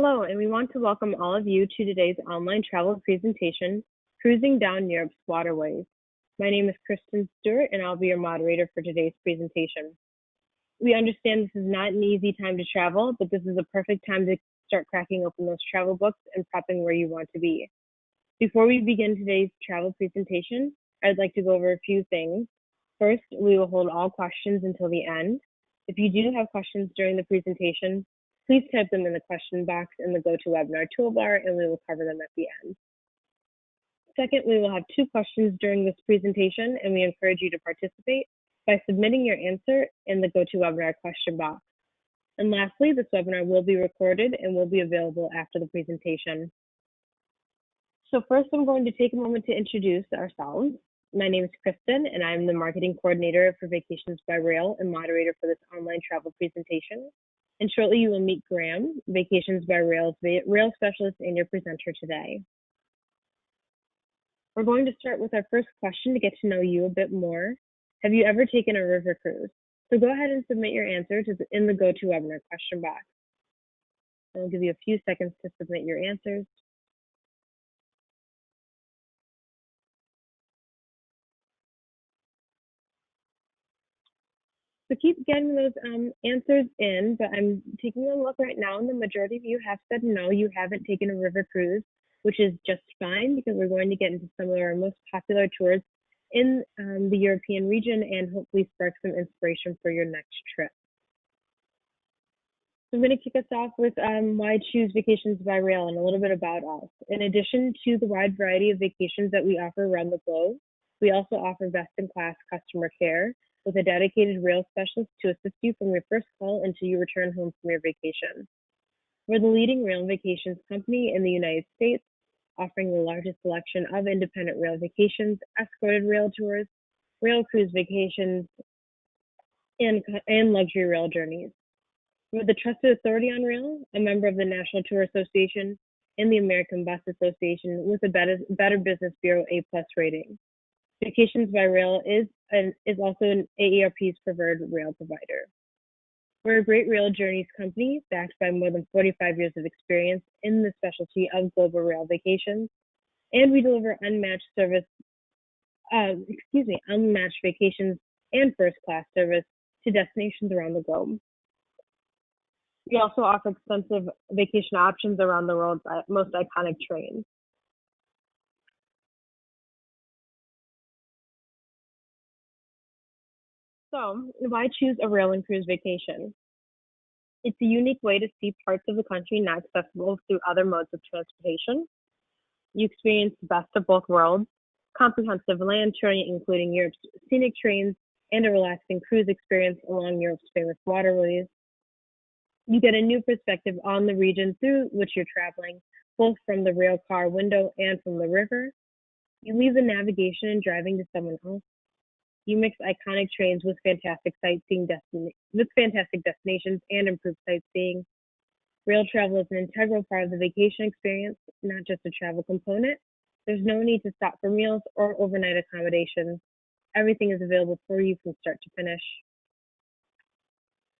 Hello, and we want to welcome all of you to today's online travel presentation, Cruising Down Europe's Waterways. My name is Kristen Stewart, and I'll be your moderator for today's presentation. We understand this is not an easy time to travel, but this is a perfect time to start cracking open those travel books and prepping where you want to be. Before we begin today's travel presentation, I'd like to go over a few things. First, we will hold all questions until the end. If you do have questions during the presentation, please type them in the question box in the GoToWebinar toolbar, and we will cover them at the end. Second, we will have 2 questions during this presentation, and we encourage you to participate by submitting your answer in the GoToWebinar question box. And lastly, this webinar will be recorded and will be available after the presentation. So first, I'm going to take a moment to introduce ourselves. My name is Kristen, and I'm the marketing coordinator for Vacations by Rail and moderator for this online travel presentation. And shortly you will meet Graham, Vacations by Rail's rail specialist and your presenter today. We're going to start with our first question to get to know you a bit more. Have you ever taken a river cruise? So go ahead and submit your answers in the GoToWebinar question box. I'll give you a few seconds to submit your answers. So keep getting those answers in, but I'm taking a look right now, and the majority of you have said no, you haven't taken a river cruise, which is just fine because we're going to get into some of our most popular tours in the European region and hopefully spark some inspiration for your next trip. So I'm going to kick us off with why choose Vacations by Rail and a little bit about us. In addition to the wide variety of vacations that we offer around the globe, we also offer best-in-class customer care with a dedicated rail specialist to assist you from your first call until you return home from your vacation. We're the leading rail vacations company in the United States, offering the largest selection of independent rail vacations, escorted rail tours, rail cruise vacations, and luxury rail journeys. We're the trusted authority on rail, a member of the National Tour Association and the American Bus Association with a Better Business Bureau A+ rating. Vacations by Rail is also an AARP's preferred rail provider. We're a great rail journeys company backed by more than 45 years of experience in the specialty of global rail vacations, and we deliver unmatched vacations and first-class service to destinations around the globe. We also offer extensive vacation options around the world's most iconic trains. So, why choose a rail and cruise vacation? It's a unique way to see parts of the country not accessible through other modes of transportation. You experience the best of both worlds, comprehensive land touring including Europe's scenic trains and a relaxing cruise experience along Europe's famous waterways. You get a new perspective on the region through which you're traveling, both from the rail car window and from the river. You leave the navigation and driving to someone else. You mix iconic trains with fantastic destinations and improved sightseeing. Rail travel is an integral part of the vacation experience, not just a travel component. There's no need to stop for meals or overnight accommodations. Everything is available for you from start to finish.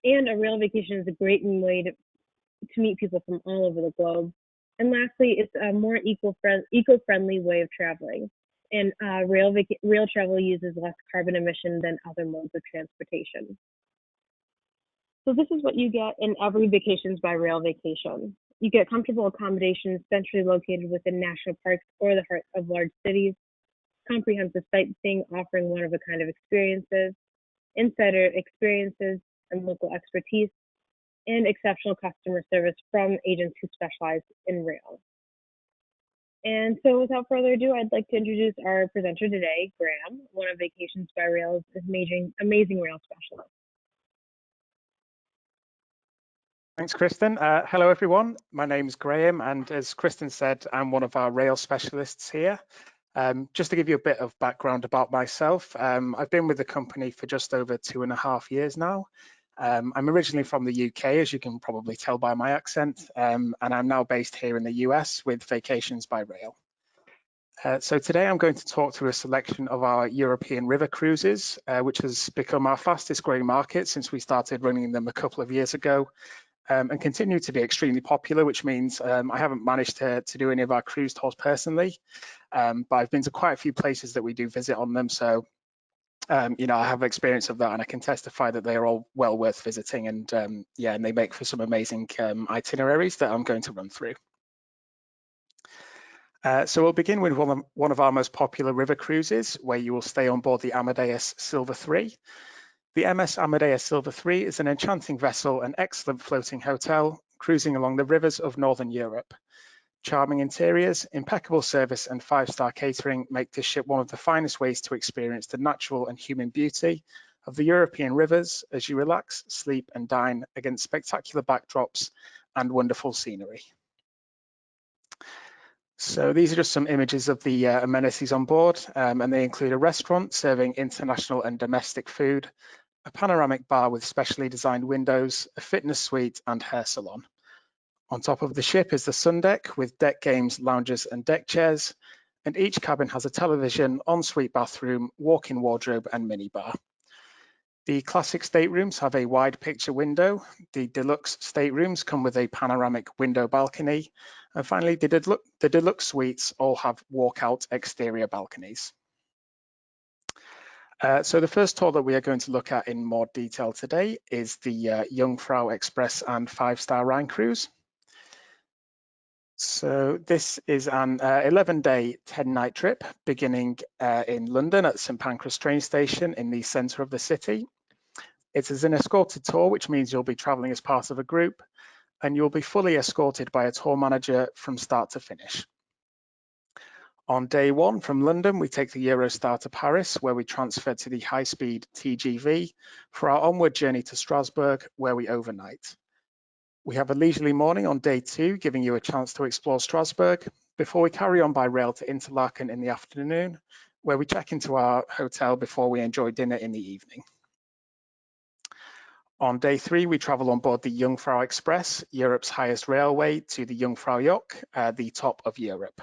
And a rail vacation is a great way to meet people from all over the globe. And lastly, it's a more eco-friendly way of traveling. And rail travel uses less carbon emission than other modes of transportation. So this is what you get in every Vacations by Rail vacation. You get comfortable accommodations centrally located within national parks or the heart of large cities, comprehensive sightseeing offering one-of-a-kind of experiences, insider experiences and local expertise, and exceptional customer service from agents who specialize in rail. And so without further ado, I'd like to introduce our presenter today, Graham, one of Vacations by Rail's amazing rail specialists. Thanks, Kristen. Hello, everyone. My name's Graham, and as Kristen said, I'm one of our rail specialists here. Just to give you a bit of background about myself, I've been with the company for just over 2.5 years now. I'm originally from the UK, as you can probably tell by my accent, and I'm now based here in the US with Vacations by Rail. So today I'm going to talk through a selection of our European river cruises, which has become our fastest growing market since we started running them a couple of years ago. and continue to be extremely popular, which means I haven't managed to do any of our cruise tours personally, but I've been to quite a few places that we do visit on them. So, you know, I have experience of that, and I can testify that they are all well worth visiting, and yeah, and they make for some amazing itineraries that I'm going to run through. So we'll begin with one of our most popular river cruises, where you will stay on board the Amadeus Silver III. The MS Amadeus Silver III is an enchanting vessel and excellent floating hotel, cruising along the rivers of Northern Europe. Charming interiors, impeccable service, and 5-star catering make this ship one of the finest ways to experience the natural and human beauty of the European rivers as you relax, sleep, and dine against spectacular backdrops and wonderful scenery. So these are just some images of the amenities on board, and they include a restaurant serving international and domestic food, a panoramic bar with specially designed windows, a fitness suite, and hair salon. On top of the ship is the sun deck with deck games, lounges, and deck chairs, and each cabin has a television, ensuite bathroom, walk-in wardrobe, and minibar. The classic staterooms have a wide picture window. The deluxe staterooms come with a panoramic window balcony. And finally, the deluxe suites all have walkout exterior balconies. So the first tour that we are going to look at in more detail today is the Jungfrau Express and 5-star Rhine cruise. So this is an 11-day, 10-night trip beginning in London at St Pancras train station in the centre of the city. It is an escorted tour, which means you'll be traveling as part of a group, and you'll be fully escorted by a tour manager from start to finish. On day one from London, we take the Eurostar to Paris, where we transfer to the high-speed TGV for our onward journey to Strasbourg, where we overnight. We have a leisurely morning on day two, giving you a chance to explore Strasbourg, before we carry on by rail to Interlaken in the afternoon, where we check into our hotel before we enjoy dinner in the evening. On day three, we travel on board the Jungfrau Express, Europe's highest railway, to the Jungfrau Joch, the top of Europe.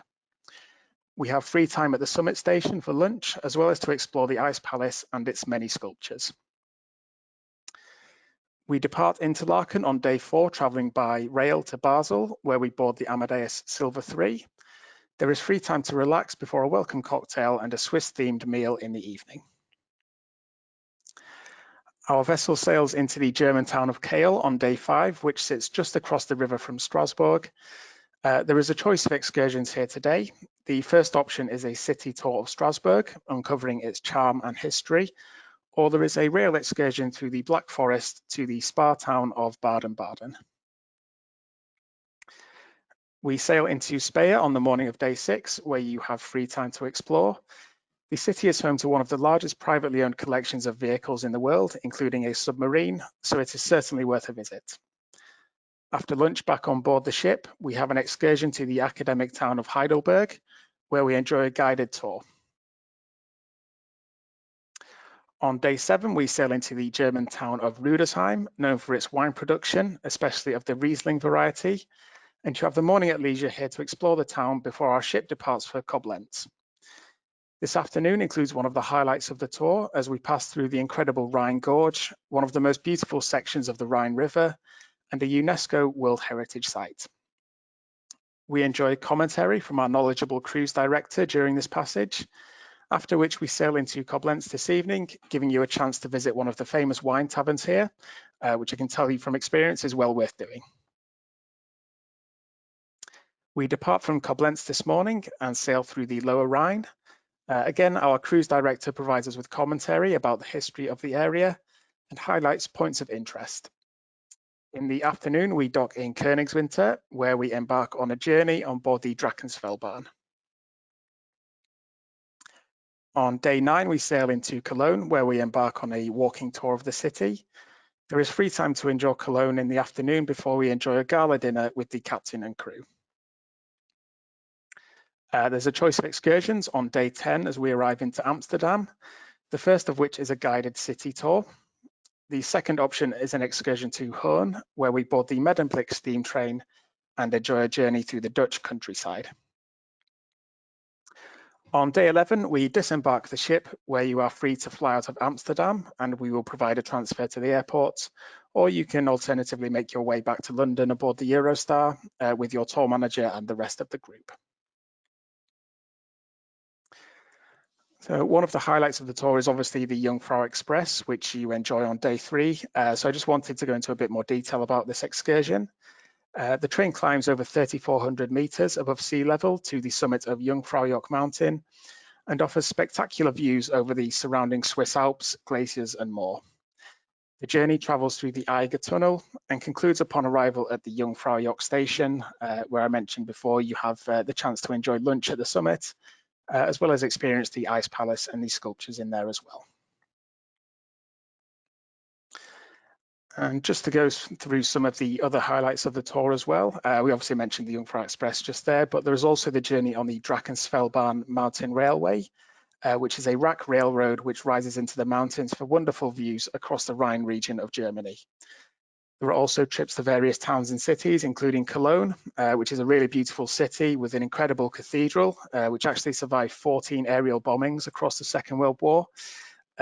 We have free time at the summit station for lunch, as well as to explore the Ice Palace and its many sculptures. We depart Interlaken on day four, traveling by rail to Basel, where we board the Amadeus Silver III. There is free time to relax before a welcome cocktail and a Swiss-themed meal in the evening. Our vessel sails into the German town of Kehl on day five, which sits just across the river from Strasbourg. There is a choice of excursions here today. The first option is a city tour of Strasbourg, uncovering its charm and history, or there is a rail excursion through the Black Forest to the spa town of Baden-Baden. We sail into Speyer on the morning of day six, where you have free time to explore. The city is home to one of the largest privately owned collections of vehicles in the world, including a submarine, so it is certainly worth a visit. After lunch back on board the ship, we have an excursion to the academic town of Heidelberg, where we enjoy a guided tour. On day seven, we sail into the German town of Rüdesheim, known for its wine production, especially of the Riesling variety, and you have the morning at leisure here to explore the town before our ship departs for Koblenz. This afternoon includes one of the highlights of the tour as we pass through the incredible Rhine Gorge, one of the most beautiful sections of the Rhine River, and a UNESCO World Heritage Site. We enjoy commentary from our knowledgeable cruise director during this passage, after which we sail into Koblenz this evening, giving you a chance to visit one of the famous wine taverns here, which I can tell you from experience is well worth doing. We depart from Koblenz this morning and sail through the Lower Rhine. Again, our cruise director provides us with commentary about the history of the area and highlights points of interest. In the afternoon, we dock in Königswinter, where we embark on a journey on board the Drachensfellbahn. On day 9, we sail into Cologne, where we embark on a walking tour of the city. There is free time to enjoy Cologne in the afternoon before we enjoy a gala dinner with the captain and crew. There's a choice of excursions on day 10 as we arrive into Amsterdam, the first of which is a guided city tour. The second option is an excursion to Hoorn, where we board the Medemblik steam train and enjoy a journey through the Dutch countryside. On day 11, we disembark the ship where you are free to fly out of Amsterdam and we will provide a transfer to the airport, or you can alternatively make your way back to London aboard the Eurostar with your tour manager and the rest of the group. So one of the highlights of the tour is obviously the Jungfrau Express, which you enjoy on day 3. So I just wanted to go into a bit more detail about this excursion. The train climbs over 3,400 meters above sea level to the summit of Jungfrau Mountain and offers spectacular views over the surrounding Swiss Alps, glaciers and more. The journey travels through the Eiger Tunnel and concludes upon arrival at the Jungfrau station, where I mentioned before you have the chance to enjoy lunch at the summit, as well as experience the Ice Palace and the sculptures in there as well. And just to go through some of the other highlights of the tour as well, we obviously mentioned the Jungfrau Express just there, but there is also the journey on the Drakensfeldbahn mountain railway, which is a rack railroad which rises into the mountains for wonderful views across the Rhine region of Germany. There are also trips to various towns and cities, including Cologne, which is a really beautiful city with an incredible cathedral, which actually survived 14 aerial bombings across the Second World War.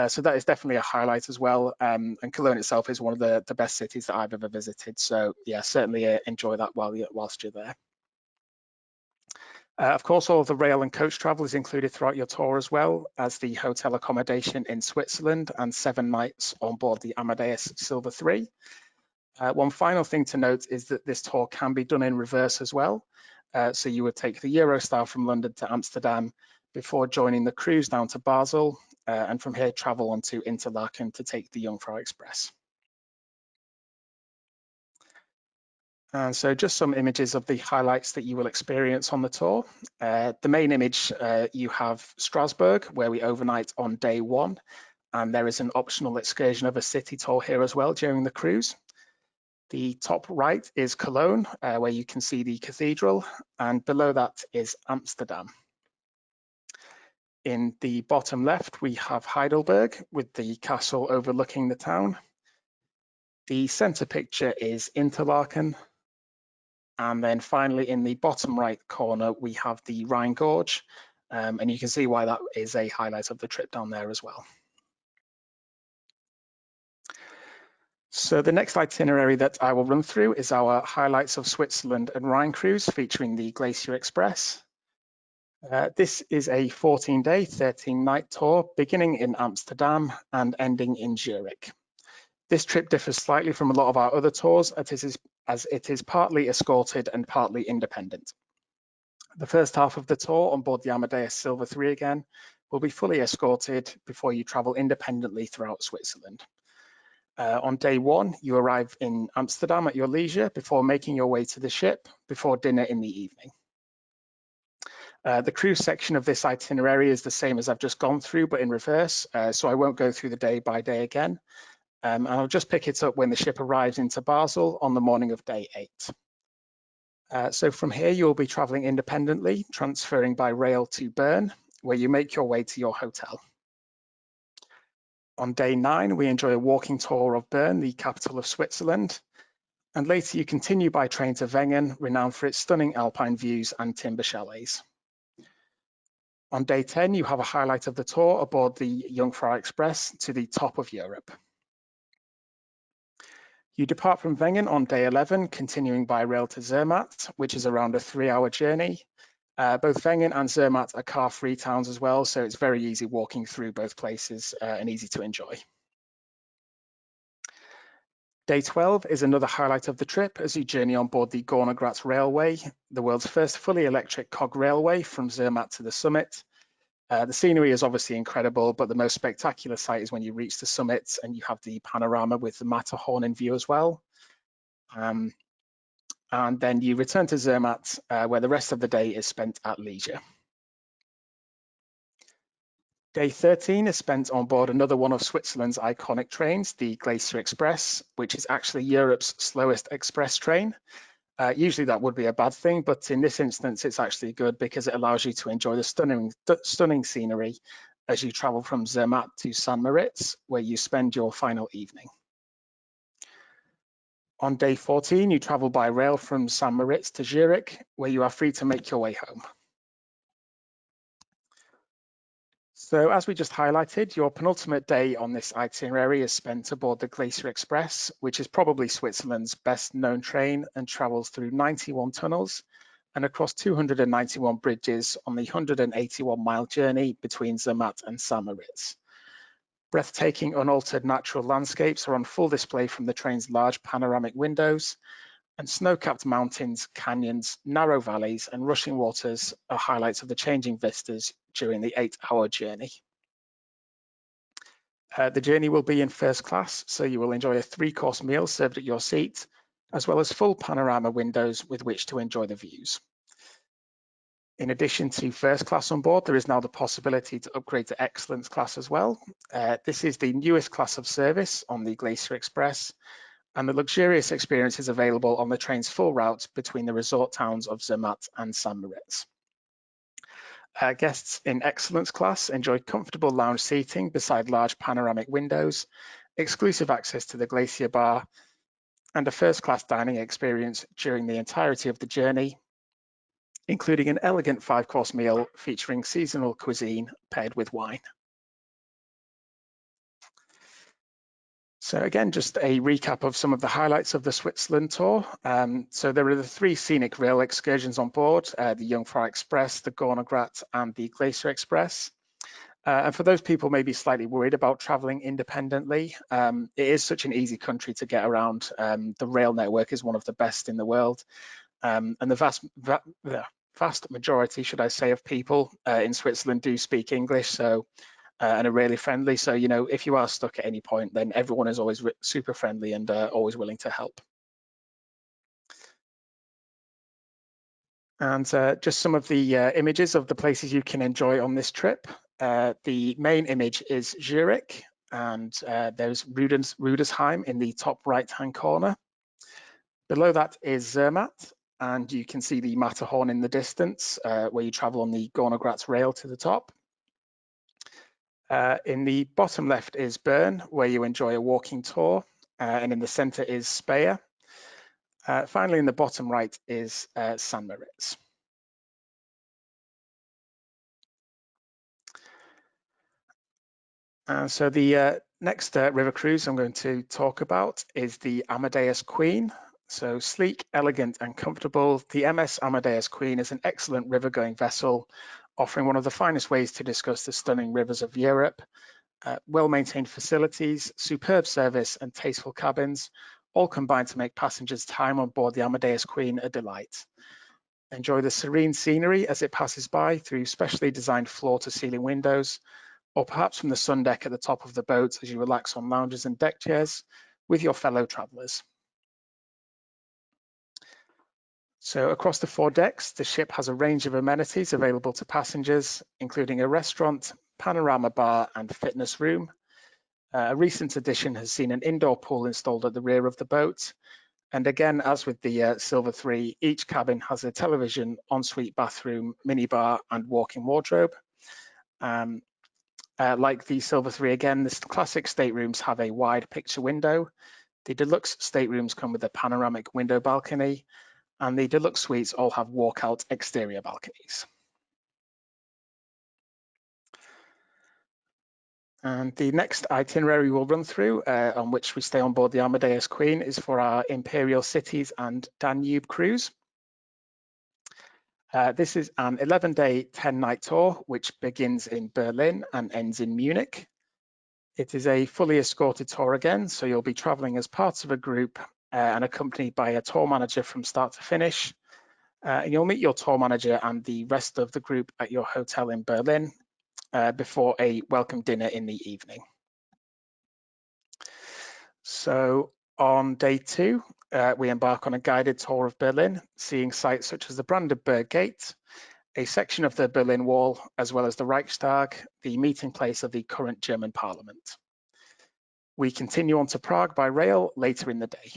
So that is definitely a highlight as well. And Cologne itself is one of the best cities that I've ever visited. So yeah, certainly enjoy that whilst you're there. Of course, all of the rail and coach travel is included throughout your tour as well as the hotel accommodation in Switzerland and 7 nights on board the Amadeus Silver III. One final thing to note is that this tour can be done in reverse as well. So you would take the Eurostar from London to Amsterdam before joining the cruise down to Basel, and from here travel on to Interlaken to take the Jungfrau Express. And so just some images of the highlights that you will experience on the tour. The main image, you have Strasbourg, where we overnight on day 1, and there is an optional excursion of a city tour here as well during the cruise. The top right is Cologne, where you can see the cathedral, and below that is Amsterdam. In the bottom left, we have Heidelberg with the castle overlooking the town. The center picture is Interlaken. And then finally, in the bottom right corner, we have the Rhine Gorge, and you can see why that is a highlight of the trip down there as well. So the next itinerary that I will run through is our highlights of Switzerland and Rhine cruise featuring the Glacier Express. This is a 14-day, 13-night tour beginning in Amsterdam and ending in Zurich. This trip differs slightly from a lot of our other tours as it is partly escorted and partly independent. The first half of the tour on board the Amadeus Silver III again will be fully escorted before you travel independently throughout Switzerland. On day 1, you arrive in Amsterdam at your leisure before making your way to the ship before dinner in the evening. The cruise section of this itinerary is the same as I've just gone through, but in reverse, so I won't go through the day by day again. And I'll just pick it up when the ship arrives into Basel on the morning of day 8. So from here, you'll be traveling independently, transferring by rail to Bern, where you make your way to your hotel. On day 9, we enjoy a walking tour of Bern, the capital of Switzerland. And later you continue by train to Wengen, renowned for its stunning alpine views and timber chalets. On day 10, you have a highlight of the tour aboard the Jungfrau Express to the top of Europe. You depart from Wengen on day 11, continuing by rail to Zermatt, which is around a 3-hour journey. Both Wengen and Zermatt are car-free towns as well, so it's very easy walking through both places and easy to enjoy. Day 12 is another highlight of the trip as you journey on board the Gornergrat Railway, the world's first fully electric cog railway from Zermatt to the summit. The scenery is obviously incredible, but the most spectacular sight is when you reach the summit and you have the panorama with the Matterhorn in view as well. And then you return to Zermatt, where the rest of the day is spent at leisure. Day 13 is spent on board another one of Switzerland's iconic trains, the Glacier Express, which is actually Europe's slowest express train. Usually that would be a bad thing, but in this instance, it's actually good because it allows you to enjoy the stunning scenery as you travel from Zermatt to St. Moritz, where you spend your final evening. On day 14, you travel by rail from St. Moritz to Zurich, where you are free to make your way home. So as we just highlighted, your penultimate day on this itinerary is spent aboard the Glacier Express, which is probably Switzerland's best known train and travels through 91 tunnels and across 291 bridges on the 181-mile journey between Zermatt and St. Moritz. Breathtaking unaltered natural landscapes are on full display from the train's large panoramic windows, and snow-capped mountains, canyons, narrow valleys, and rushing waters are highlights of the changing vistas during the 8-hour journey. The journey will be in first class, so you will enjoy a 3-course meal served at your seat, as well as full panorama windows with which to enjoy the views. In addition to first class on board, there is now the possibility to upgrade to excellence class as well. This is the newest class of service on the Glacier Express, and the luxurious experience is available on the train's full route between the resort towns of Zermatt and St. Moritz. Guests in excellence class enjoy comfortable lounge seating beside large panoramic windows, exclusive access to the Glacier Bar, and a first-class dining experience during the entirety of the journey, including an elegant 5-course meal featuring seasonal cuisine paired with wine. So again, just a recap of some of the highlights of the Switzerland tour. So there are the 3 scenic rail excursions on board, the Jungfrau Express, the Gornergrat, and the Glacier Express. And for those people maybe slightly worried about traveling independently, it is such an easy country to get around. The rail network is one of the best in the world. And the vast majority, should I say, of people in Switzerland do speak English. So and are really friendly. So, you know, if you are stuck at any point, then everyone is always super friendly and always willing to help. And just some of the images of the places you can enjoy on this trip. The main image is Zurich, and there's Rudesheim in the top right-hand corner. Below that is Zermatt, and you can see the Matterhorn in the distance, where you travel on the Gornergrat rail to the top. In the bottom left is Bern, where you enjoy a walking tour, and in the center is Speyer. Finally, in the bottom right is St. Moritz. So the next river cruise I'm going to talk about is the Amadeus Queen. So sleek, elegant, and comfortable, the MS Amadeus Queen is an excellent river-going vessel, offering one of the finest ways to discuss the stunning rivers of Europe. Well-maintained facilities, superb service, and tasteful cabins, all combine to make passengers' time on board the Amadeus Queen a delight. Enjoy the serene scenery as it passes by through specially designed floor-to-ceiling windows, or perhaps from the sun deck at the top of the boat as you relax on lounges and deck chairs with your fellow travelers. So across the 4 decks, the ship has a range of amenities available to passengers, including a restaurant, panorama bar, and fitness room. A recent addition has seen an indoor pool installed at the rear of the boat. And again, as with the Silver 3, each cabin has a television, ensuite bathroom, minibar, and walk-in wardrobe. Like the Silver 3 again, the classic staterooms have a wide picture window. The deluxe staterooms come with a panoramic window balcony, and the deluxe suites all have walkout exterior balconies. And the next itinerary we'll run through, on which we stay on board the Amadeus Queen, is for our Imperial Cities and Danube cruise. This is an 11-day, 10-night tour, which begins in Berlin and ends in Munich. It is a fully escorted tour again, so you'll be traveling as parts of a group and accompanied by a tour manager from start to finish. And you'll meet your tour manager and the rest of the group at your hotel in Berlin before a welcome dinner in the evening. So on day 2, we embark on a guided tour of Berlin, seeing sites such as the Brandenburg Gate, a section of the Berlin Wall, as well as the Reichstag, the meeting place of the current German Parliament. We continue on to Prague by rail later in the day.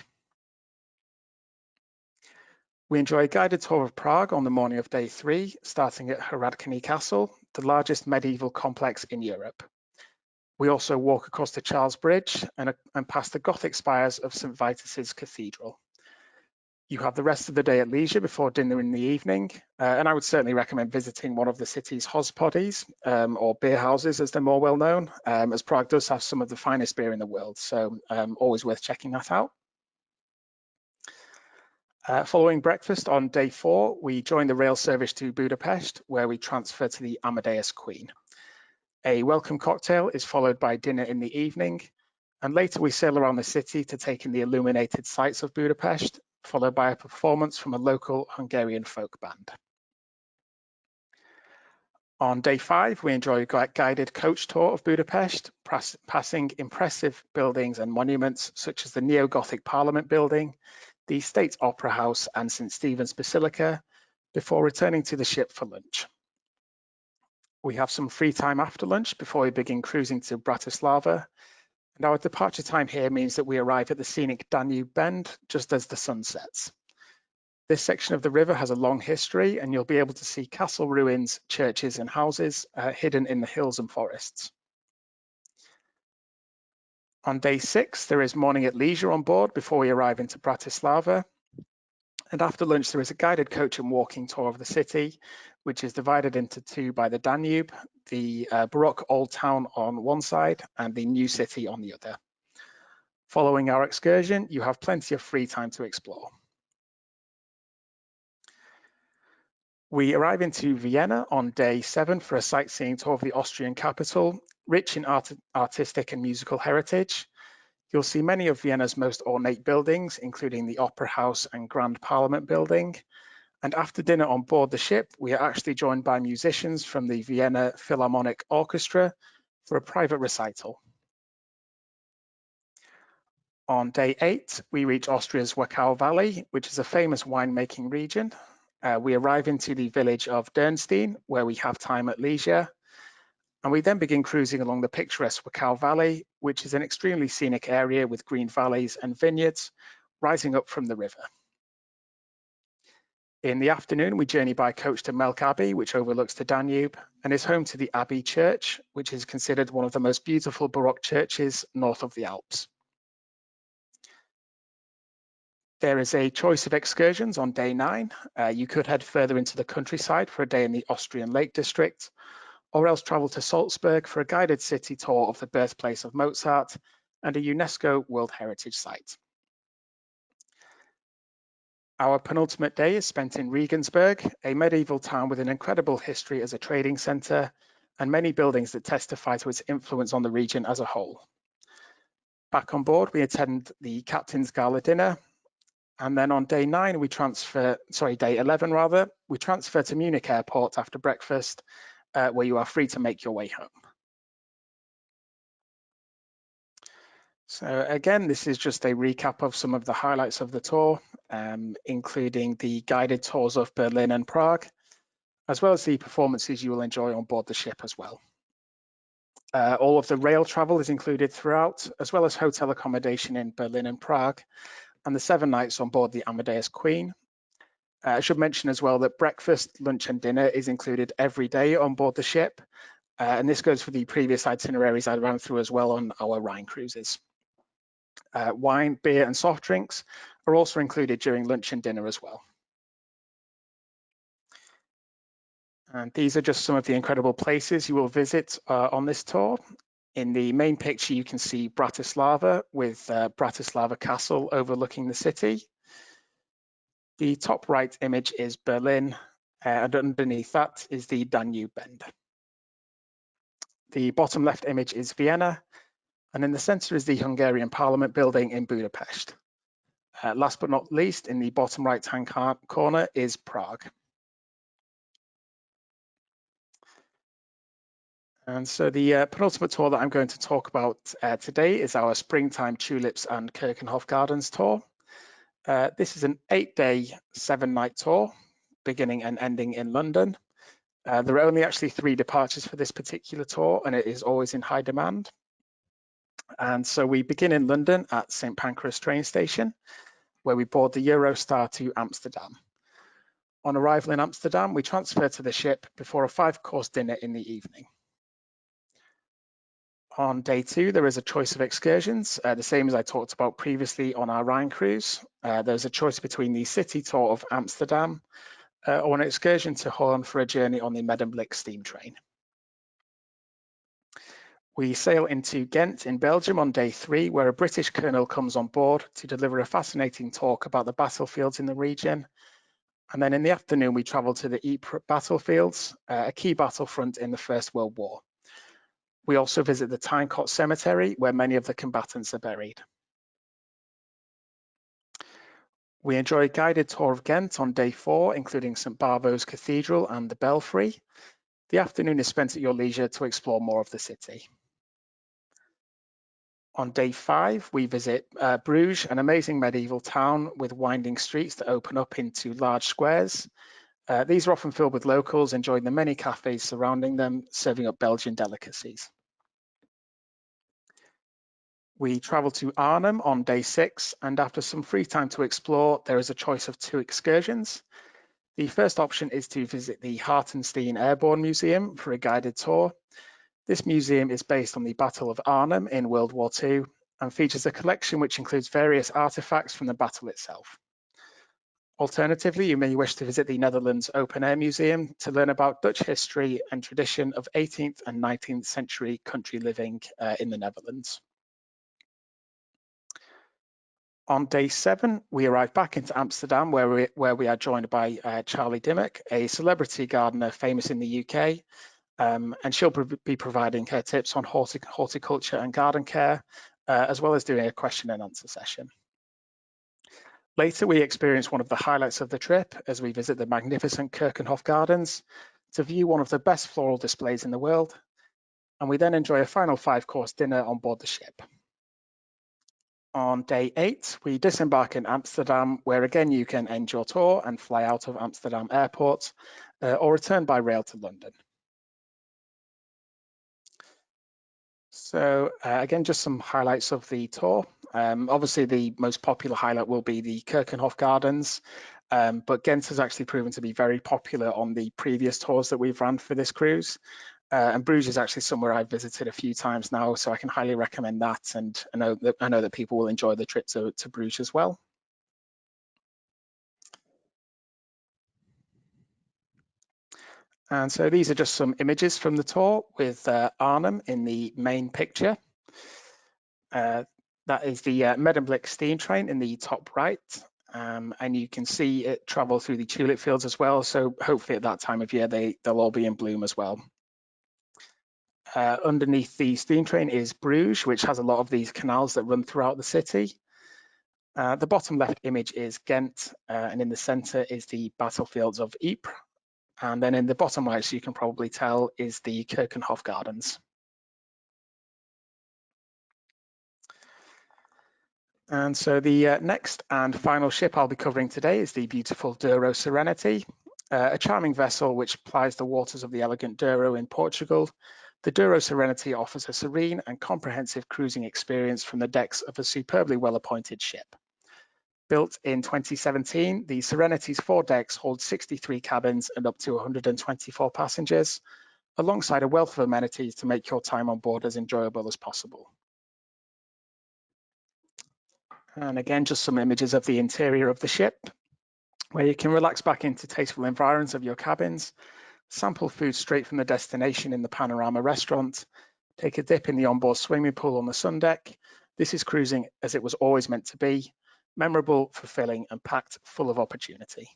We enjoy a guided tour of Prague on the morning of day 3, starting at Hradčany Castle, the largest medieval complex in Europe. We also walk across the Charles Bridge and past the Gothic spires of St. Vitus's Cathedral. You have the rest of the day at leisure before dinner in the evening, and I would certainly recommend visiting one of the city's hospodis, or beer houses as they're more well known, as Prague does have some of the finest beer in the world, so always worth checking that out. Following breakfast on day 4, we join the rail service to Budapest, where we transfer to the Amadeus Queen. A welcome cocktail is followed by dinner in the evening, and later we sail around the city to take in the illuminated sights of Budapest, followed by a performance from a local Hungarian folk band. On day 5, we enjoy a guided coach tour of Budapest, passing impressive buildings and monuments such as the neo-Gothic Parliament building, the State Opera House and St. Stephen's Basilica, before returning to the ship for lunch. We have some free time after lunch before we begin cruising to Bratislava, and our departure time here means that we arrive at the scenic Danube Bend just as the sun sets. This section of the river has a long history, and you'll be able to see castle ruins, churches and houses hidden in the hills and forests. On day 6, there is morning at leisure on board before we arrive into Bratislava. And after lunch, there is a guided coach and walking tour of the city, which is divided into 2 by the Danube, the Baroque Old Town on one side and the new city on the other. Following our excursion, you have plenty of free time to explore. We arrive into Vienna on day 7 for a sightseeing tour of the Austrian capital, rich in artistic and musical heritage. You'll see many of Vienna's most ornate buildings, including the Opera House and Grand Parliament building. And after dinner on board the ship, we are actually joined by musicians from the Vienna Philharmonic Orchestra for a private recital. On day 8, we reach Austria's Wachau Valley, which is a famous winemaking region. We arrive into the village of Dürnstein, where we have time at leisure. And we then begin cruising along the picturesque Wachau Valley, which is an extremely scenic area with green valleys and vineyards rising up from the river. In the afternoon, we journey by coach to Melk Abbey, which overlooks the Danube and is home to the Abbey Church, which is considered one of the most beautiful Baroque churches north of the Alps. There is a choice of excursions on day 9. You could head further into the countryside for a day in the Austrian Lake District, or else travel to Salzburg for a guided city tour of the birthplace of Mozart and a UNESCO World Heritage Site. Our penultimate day is spent in Regensburg, a medieval town with an incredible history as a trading centre and many buildings that testify to its influence on the region as a whole. Back on board, we attend the Captain's Gala dinner, and then on day 11 rather, we transfer to Munich Airport after breakfast, where you are free to make your way home. So again, this is just a recap of some of the highlights of the tour, including the guided tours of Berlin and Prague, as well as the performances you will enjoy on board the ship as well. All of the rail travel is included throughout, as well as hotel accommodation in Berlin and Prague, and the 7 nights on board the Amadeus Queen. I should mention as well that breakfast, lunch and dinner is included every day on board the ship, and this goes for the previous itineraries I ran through as well on our Rhine cruises. Wine, beer and soft drinks are also included during lunch and dinner as well. And these are just some of the incredible places you will visit on this tour. In the main picture, you can see Bratislava with Bratislava Castle overlooking the city. The top right image is Berlin, and underneath that is the Danube Bend. The bottom left image is Vienna, and in the center is the Hungarian Parliament building in Budapest. Last but not least, in the bottom right-hand corner is Prague. And so the penultimate tour that I'm going to talk about today is our Springtime Tulips and Kirchenhof Gardens tour. This is an 8-day, 7-night tour, beginning and ending in London. There are only actually 3 departures for this particular tour, and it is always in high demand. And so we begin in London at St. Pancras train station, where we board the Eurostar to Amsterdam. On arrival in Amsterdam, we transfer to the ship before a 5-course dinner in the evening. On day 2, there is a choice of excursions, the same as I talked about previously on our Rhine cruise. there's a choice between the city tour of Amsterdam or an excursion to Hoorn for a journey on the Medemblik steam train. We sail into Ghent in Belgium on day 3, where a British colonel comes on board to deliver a fascinating talk about the battlefields in the region. And then in the afternoon, we travel to the Ypres battlefields, a key battlefront in the First World War. We also visit the Tynecott Cemetery, where many of the combatants are buried. We enjoy a guided tour of Ghent on day 4, including St Bavo's Cathedral and the Belfry. The afternoon is spent at your leisure to explore more of the city. On day 5, we visit Bruges, an amazing medieval town with winding streets that open up into large squares. These are often filled with locals enjoying the many cafes surrounding them, serving up Belgian delicacies. We travel to Arnhem on day 6, and after some free time to explore, there is a choice of 2 excursions. The first option is to visit the Hartenstein Airborne Museum for a guided tour. This museum is based on the Battle of Arnhem in World War II and features a collection which includes various artifacts from the battle itself. Alternatively, you may wish to visit the Netherlands Open Air Museum to learn about Dutch history and tradition of 18th and 19th century country living in the Netherlands. On day 7, we arrive back into Amsterdam, where we are joined by Charlie Dimmock, a celebrity gardener famous in the UK, and she'll be providing her tips on horticulture and garden care, as well as doing a question and answer session. Later, we experience one of the highlights of the trip as we visit the magnificent Keukenhof Gardens to view one of the best floral displays in the world, and we then enjoy a final 5-course dinner on board the ship. On day 8, we disembark in Amsterdam, where again you can end your tour and fly out of Amsterdam Airport or return by rail to London. So again, just some highlights of the tour. Obviously, the most popular highlight will be the Keukenhof Gardens, but Ghent has actually proven to be very popular on the previous tours that we've run for this cruise. And Bruges is actually somewhere I've visited a few times now, so I can highly recommend that. And I know that people will enjoy the trip to Bruges as well. And so these are just some images from the tour with Arnhem in the main picture. That is the Medemblik steam train in the top right. And you can see it travel through the tulip fields as well. So hopefully at that time of year, they'll all be in bloom as well. Underneath the steam train is Bruges, which has a lot of these canals that run throughout the city. The bottom left image is Ghent, and in the center is the battlefields of Ypres. And then in the bottom right, so you can probably tell, is the Keukenhof Gardens. And so the next and final ship I'll be covering today is the beautiful Douro Serenity, a charming vessel which plies the waters of the elegant Douro in Portugal. The Douro Serenity offers a serene and comprehensive cruising experience from the decks of a superbly well-appointed ship. Built in 2017, the Serenity's 4 decks hold 63 cabins and up to 124 passengers, alongside a wealth of amenities to make your time on board as enjoyable as possible. And again, just some images of the interior of the ship, where you can relax back into tasteful environs of your cabins, sample food straight from the destination in the Panorama restaurant, take a dip in the onboard swimming pool on the sun deck. This is cruising as it was always meant to be, memorable, fulfilling, and packed full of opportunity.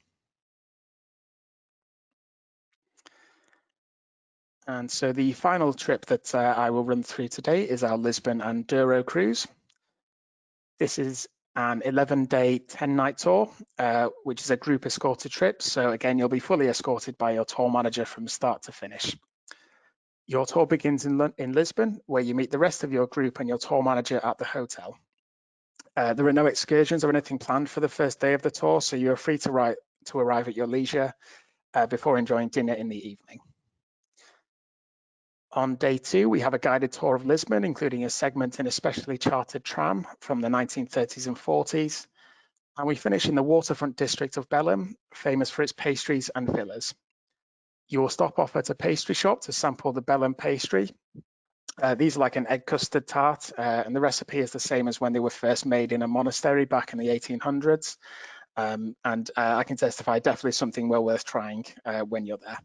And so the final trip that I will run through today is our Lisbon and Douro cruise. This is an 11-day, 10-night tour, which is a group escorted trip. So again, you'll be fully escorted by your tour manager from start to finish. Your tour begins in Lisbon, where you meet the rest of your group and your tour manager at the hotel. There are no excursions or anything planned for the first day of the tour, so you're free to arrive at your leisure before enjoying dinner in the evening. On day 2, we have a guided tour of Lisbon, including a segment in a specially chartered tram from the 1930s and 40s. And we finish in the waterfront district of Belém, famous for its pastries and villas. You will stop off at a pastry shop to sample the Belém pastry. These are like an egg custard tart, and the recipe is the same as when they were first made in a monastery back in the 1800s. I can testify, definitely something well worth trying when you're there.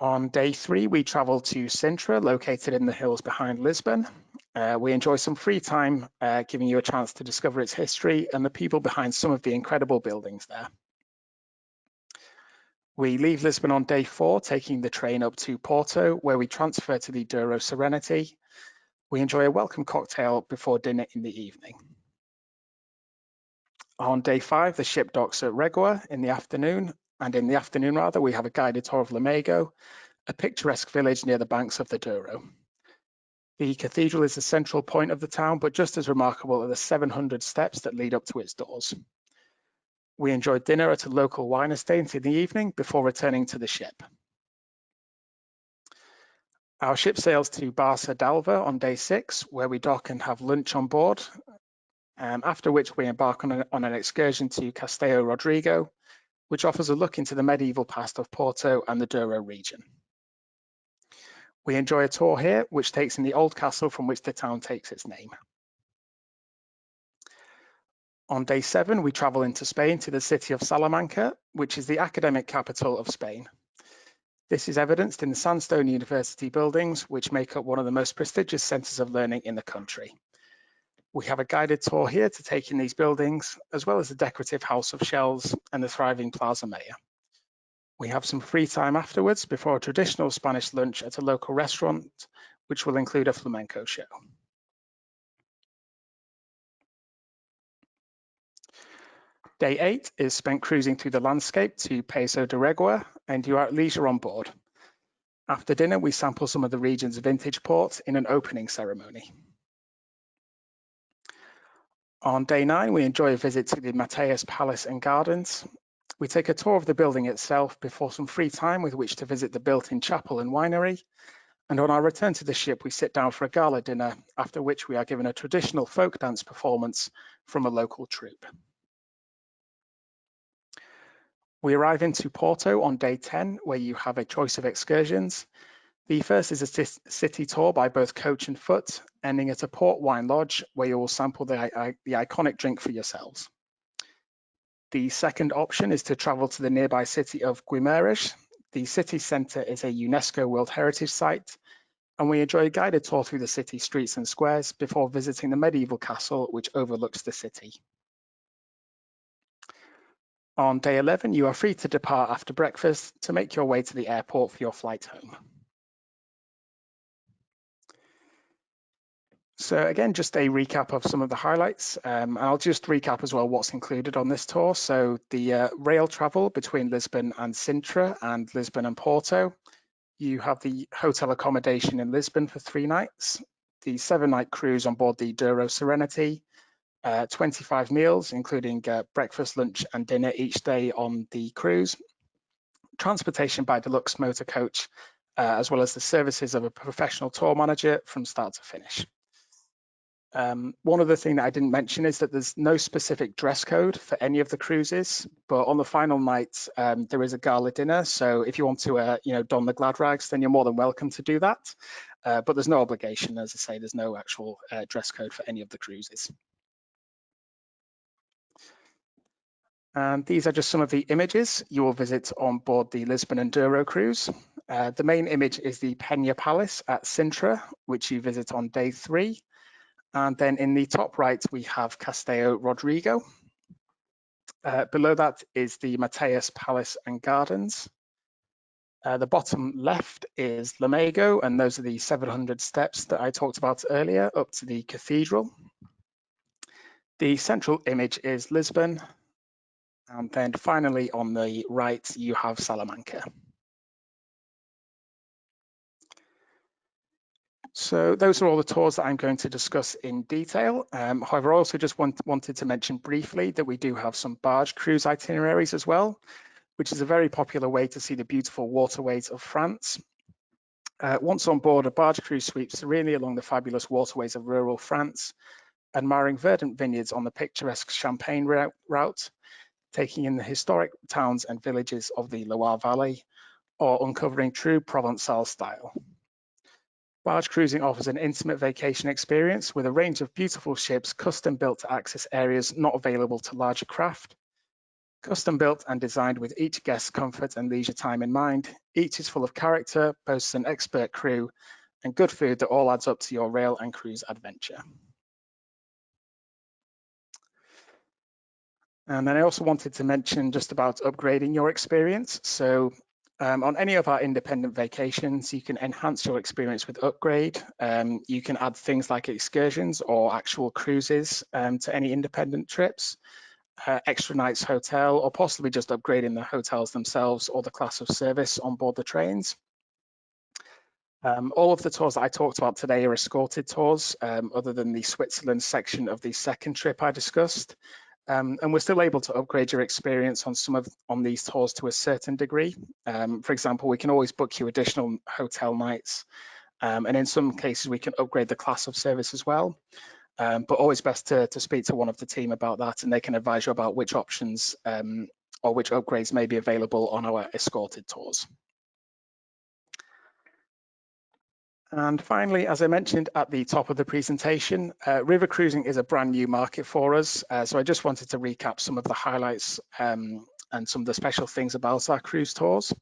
On day 3, we travel to Sintra, located in the hills behind Lisbon. We enjoy some free time, giving you a chance to discover its history and the people behind some of the incredible buildings there. We leave Lisbon on day 4, taking the train up to Porto, where we transfer to the Douro Serenity. We enjoy a welcome cocktail before dinner in the evening. On day 5, the ship docks at Regua in the afternoon, and in the afternoon rather, we have a guided tour of Lamego, a picturesque village near the banks of the Douro. The cathedral is the central point of the town, but just as remarkable are the 700 steps that lead up to its doors. We enjoyed dinner at a local wine estate in the evening before returning to the ship. Our ship sails to Barça d'Alva on day 6, where we dock and have lunch on board, after which we embark on an excursion to Castelo Rodrigo, which offers a look into the medieval past of Porto and the Douro region. We enjoy a tour here, which takes in the old castle from which the town takes its name. On day 7, we travel into Spain to the city of Salamanca, which is the academic capital of Spain. This is evidenced in the sandstone university buildings, which make up one of the most prestigious centres of learning in the country. We have a guided tour here to take in these buildings, as well as the decorative House of Shells and the thriving Plaza Mayor. We have some free time afterwards before a traditional Spanish lunch at a local restaurant, which will include a flamenco show. Day 8 is spent cruising through the landscape to Paso de Regua, and you are at leisure on board. After dinner, we sample some of the region's vintage port in an opening ceremony. On day 9, we enjoy a visit to the Amadeus Palace and Gardens. We take a tour of the building itself before some free time with which to visit the built-in chapel and winery. And on our return to the ship, we sit down for a gala dinner, after which we are given a traditional folk dance performance from a local troupe. We arrive into Porto on day 10, where you have a choice of excursions. The first is a city tour by both coach and foot, ending at a port wine lodge where you will sample the iconic drink for yourselves. The second option is to travel to the nearby city of Guimarães. The city centre is a UNESCO World Heritage Site, and we enjoy a guided tour through the city streets and squares before visiting the medieval castle, which overlooks the city. On day 11, you are free to depart after breakfast to make your way to the airport for your flight home. So again, just a recap of some of the highlights. I'll just recap as well what's included on this tour. So the rail travel between Lisbon and Sintra and Lisbon and Porto. You have the hotel accommodation in Lisbon for 3 nights, the 7-night cruise on board the Douro Serenity, 25 meals, including breakfast, lunch and dinner each day on the cruise, transportation by deluxe motor coach, as well as the services of a professional tour manager from start to finish. One other thing that I didn't mention is that there's no specific dress code for any of the cruises, but on the final night, there is a gala dinner. So if you want to, don the glad rags, then you're more than welcome to do that. But there's no obligation, as I say, there's no actual dress code for any of the cruises. And these are just some of the images you will visit on board the Lisbon and Douro cruise. The main image is the Peña Palace at Sintra, which you visit on day 3. And then in the top right, we have Castelo Rodrigo. Below that is the Amadeus Palace and Gardens. The bottom left is Lamego, and those are the 700 steps that I talked about earlier up to the cathedral. The central image is Lisbon. And then finally on the right, you have Salamanca. So those are all the tours that I'm going to discuss in detail. However, I also just wanted to mention briefly that we do have some barge cruise itineraries as well, which is a very popular way to see the beautiful waterways of France. Once on board, a barge cruise sweeps serenely along the fabulous waterways of rural France, admiring verdant vineyards on the picturesque Champagne route, taking in the historic towns and villages of the Loire Valley, or uncovering true Provençal style. Barge cruising offers an intimate vacation experience with a range of beautiful ships custom built to access areas not available to larger craft. Custom built and designed with each guest's comfort and leisure time in mind, each is full of character, boasts an expert crew, and good food that all adds up to your rail and cruise adventure. And then I also wanted to mention just about upgrading your experience. So on any of our independent vacations, you can enhance your experience with upgrade. You can add things like excursions or actual cruises to any independent trips, extra nights hotel, or possibly just upgrading the hotels themselves or the class of service on board the trains. All of the tours that I talked about today are escorted tours, other than the Switzerland section of the second trip I discussed. And we're still able to upgrade your experience on these tours to a certain degree. For example, we can always book you additional hotel nights. And in some cases, we can upgrade the class of service as well. But always best to speak to one of the team about that, and they can advise you about which options or which upgrades may be available on our escorted tours. And finally, as I mentioned at the top of the presentation, river cruising is a brand new market for us. So I just wanted to recap some of the highlights and some of the special things about our cruise tours.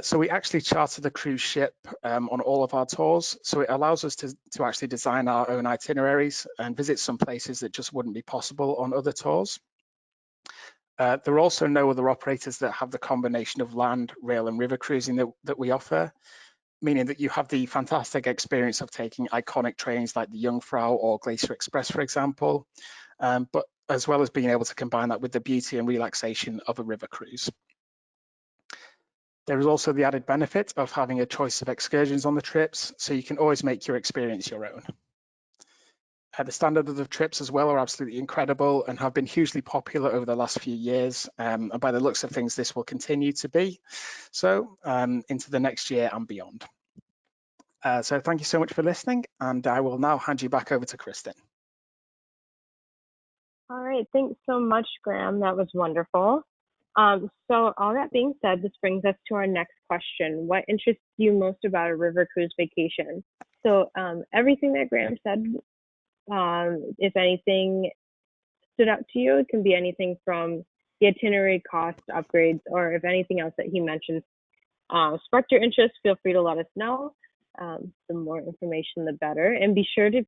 So we actually charter the cruise ship on all of our tours. So it allows us to actually design our own itineraries and visit some places that just wouldn't be possible on other tours. There are also no other operators that have the combination of land, rail and river cruising that we offer, meaning that you have the fantastic experience of taking iconic trains like the Jungfrau or Glacier Express, for example, but as well as being able to combine that with the beauty and relaxation of a river cruise. There is also the added benefit of having a choice of excursions on the trips, so you can always make your experience your own. The standard of the trips as well are absolutely incredible and have been hugely popular over the last few years. And by the looks of things, this will continue to be so into the next year and beyond. So thank you so much for listening, and I will now hand you back over to Kristen. All right, thanks so much, Graham. That was wonderful. So all that being said, this brings us to our next question. What interests you most about a river cruise vacation? So everything that Graham said, if anything stood out to you, it can be anything from the itinerary, cost, upgrades, or if anything else that he mentions sparked your interest, feel free to let us know. The more information, the better. And be sure to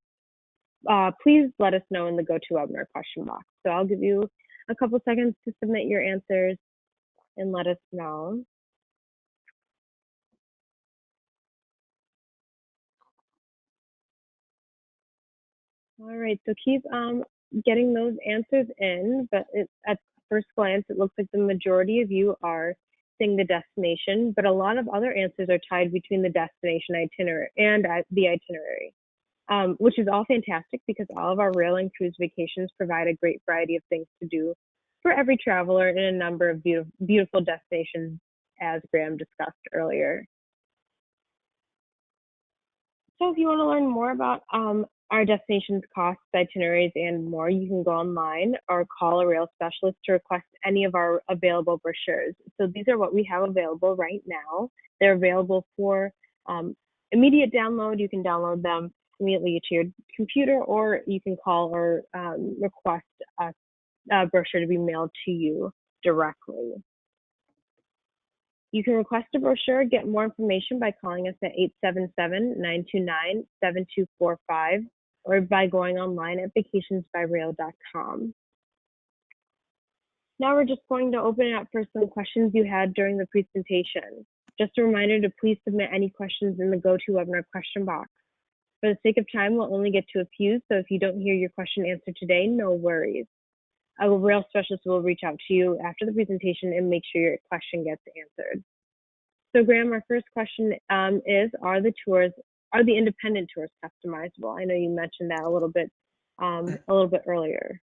please let us know in the GoToWebinar question box. So I'll give you a couple seconds to submit your answers and let us know. All right, so keep getting those answers in, but at first glance, it looks like the majority of you are saying the destination, but a lot of other answers are tied between the destination itinerary and the itinerary, which is all fantastic because all of our rail and cruise vacations provide a great variety of things to do for every traveler in a number of beautiful destinations, as Graham discussed earlier. So if you want to learn more about our destinations, costs, itineraries, and more, you can go online or call a rail specialist to request any of our available brochures. So these are what we have available right now. They're available for immediate download. You can download them immediately to your computer, or you can call or request a brochure to be mailed to you directly. You can request a brochure, get more information by calling us at 877-929-7245 or by going online at vacationsbyrail.com. Now we're just going to open it up for some questions you had during the presentation. Just a reminder to please submit any questions in the GoToWebinar question box. For the sake of time, we'll only get to a few, so if you don't hear your question answered today, no worries. A rail specialist will reach out to you after the presentation and make sure your question gets answered. So Graham, our first question is, are the independent tours customizable? I know you mentioned that a little bit earlier.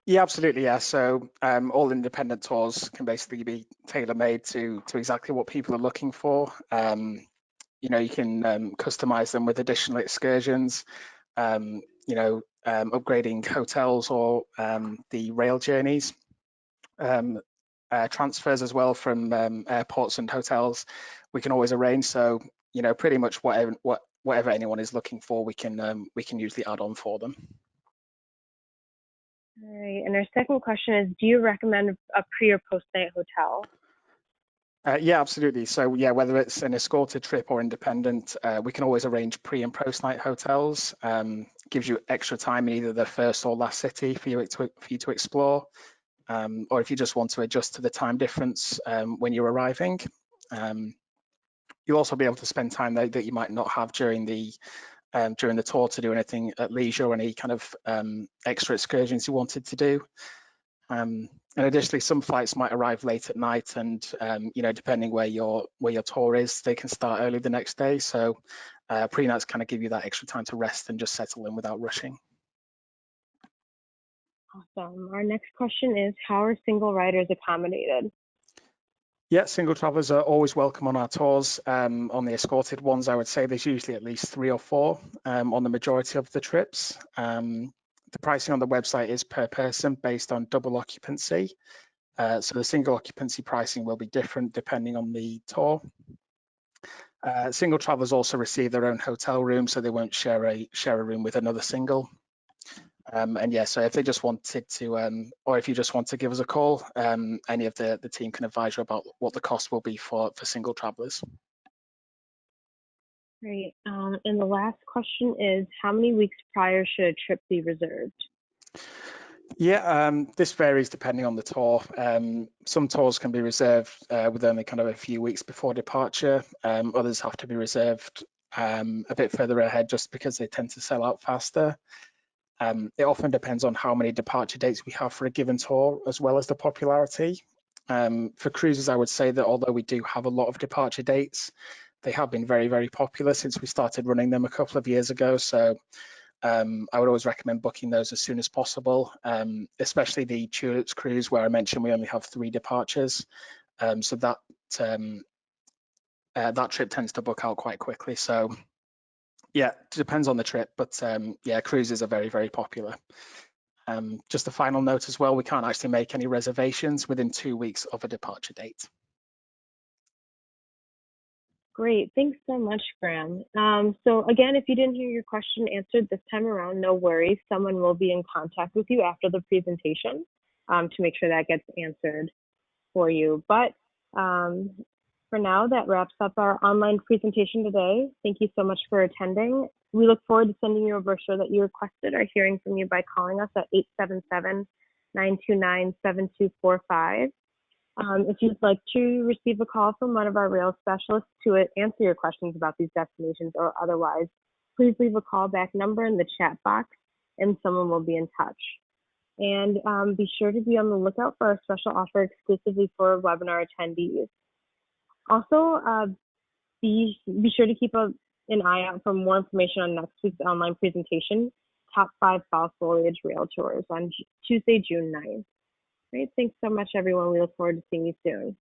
Yeah, absolutely. Yeah. So all independent tours can basically be tailor-made to exactly what people are looking for. You know, you can customize them with additional excursions, upgrading hotels or the rail journeys. transfers as well from airports and hotels, we can always arrange. So, you know, pretty much whatever anyone is looking for, we can usually add on for them. All right, and our second question is, do you recommend a pre or post night hotel? Yeah, absolutely. So yeah, whether it's an escorted trip or independent, we can always arrange pre and post night hotels. Gives you extra time in either the first or last city for you to explore, or if you just want to adjust to the time difference when you're arriving. You'll also be able to spend time there that you might not have during the tour to do anything at leisure or any kind of extra excursions you wanted to do. And additionally, some flights might arrive late at night, and you know, depending where your tour is, they can start early the next day. So pre-nights kind of give you that extra time to rest and just settle in without rushing. Awesome. Our next question is, how are single riders accommodated? Yeah, single travelers are always welcome on our tours. On the escorted ones, I would say there's usually at least 3 or 4 on the majority of the trips. The pricing on the website is per person based on double occupancy. So the single occupancy pricing will be different depending on the tour. Single travelers also receive their own hotel room, so they won't share a room with another single. And yeah, so if they just wanted to, or if you just want to give us a call, any of the team can advise you about what the cost will be for single travelers. Great. And the last question is, how many weeks prior should a trip be reserved? Yeah, this varies depending on the tour. Some tours can be reserved with only kind of a few weeks before departure. Others have to be reserved a bit further ahead just because they tend to sell out faster. It often depends on how many departure dates we have for a given tour, as well as the popularity. For cruises, I would say that although we do have a lot of departure dates, they have been very, very popular since we started running them a couple of years ago. So I would always recommend booking those as soon as possible, especially the Tulips cruise, where I mentioned we only have 3 departures. So that trip tends to book out quite quickly. So yeah, it depends on the trip, but yeah, cruises are very, very popular. Just a final note as well, we can't actually make any reservations within 2 weeks of a departure date. Great, thanks so much, Graham. So again, if you didn't hear your question answered this time around, no worries. Someone will be in contact with you after the presentation to make sure that gets answered for you. But for now, that wraps up our online presentation today. Thank you so much for attending. We look forward to sending you a brochure that you requested or hearing from you by calling us at 877-929-7245. If you'd like to receive a call from one of our rail specialists to answer your questions about these destinations or otherwise, please leave a callback number in the chat box and someone will be in touch. And be sure to be on the lookout for our special offer exclusively for webinar attendees. Also, be sure to keep an eye out for more information on next week's online presentation, Top 5 Fall Foliage Rail Tours on Tuesday, June 9th. Great, thanks so much, everyone. We look forward to seeing you soon.